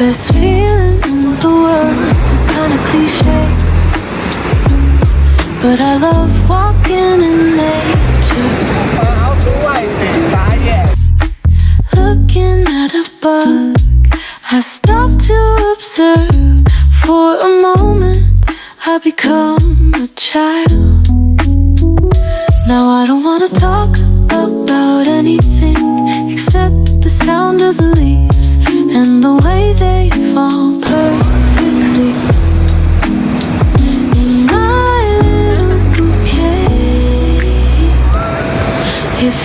Best feeling in the world is kinda cliche, but I love walking in nature. Looking at a bug, I stop to observe. For a moment, I become a child. Now I don't wanna talk about anything except the sound of the leaves and the way they fall perfectly in my little bouquet. If